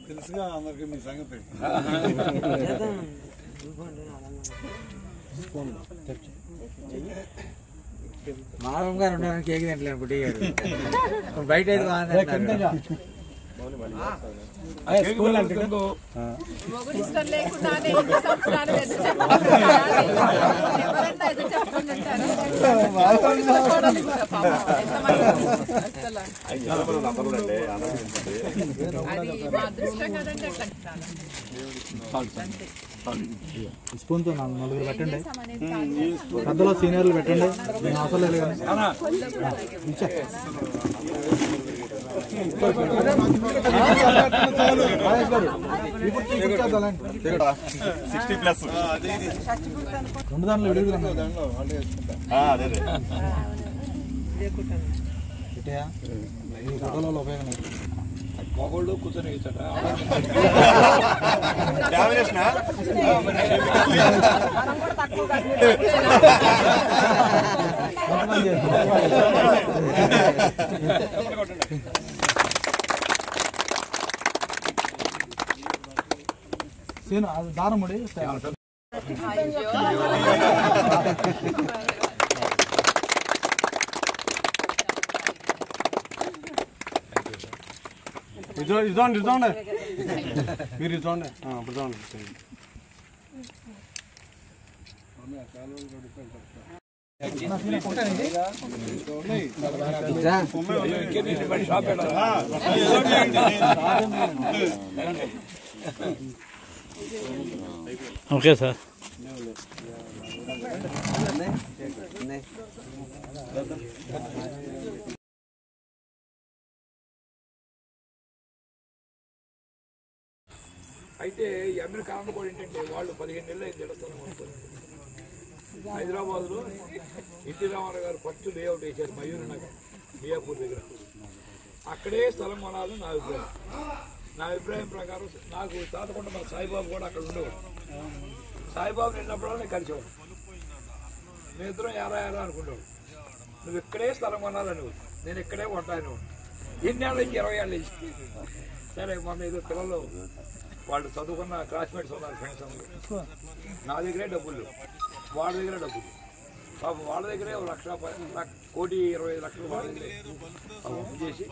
తెలుసుగా అందరికి మీ సంగతి మాధవం గారు ఉండడానికి కేక్ తింటలేను బుడ్డి గారు బయట అయితే స్పూన్ తో 4 పెట్టండి పెద్దలో సీనియర్లు పెట్టండి నేను అవసరం లేదు కానీ 2 దాంట్లో కథలో ఉపయోగం మగోళ్ళు కూర్చొని ఇచ్చాడా దారం ముడి ఇదోండి మీరు ఇదోండి అప్పుడు చూడండి ఓకే సార్ అయితే ఈ అమెరికా కూడా ఏంటంటే వాళ్ళు 15 నెలలు అయితే జడస్థలం కొనుక్కొని హైదరాబాద్లో ఎన్టీ రామారావు గారు ఫస్ట్ లేఅవుట్ వేశారు మయూర్ నగర్ మియాపూర్ దగ్గర. అక్కడే స్థలం కొనాలని నా అభిప్రాయం ప్రకారం. నాకు తాతకుండా మా సాయిబాబు కూడా అక్కడ ఉండేవాడు. సాయిబాబు నిన్నప్పుడు నేను కలిసేవాడు. మీ ఇద్దరం ఎరా అనుకుంటాడు. నువ్వు ఇక్కడే స్థలం కొనాలని, నేను ఇక్కడే కొంటాను. ఎన్నేళ్ళ నుంచి 20 ఏళ్ళ నుంచి. సరే మొన్న ఏదో పిల్లలు వాళ్ళు చదువుకున్న క్లాస్మేట్స్ ఉన్నారు, ఫ్రెండ్స్ అందరూ. నా దగ్గరే డబ్బులు, వాళ్ళ దగ్గరే డబ్బులు. పాపం వాళ్ళ దగ్గరే 1,20,000 వాళ్ళ దగ్గరే చేసి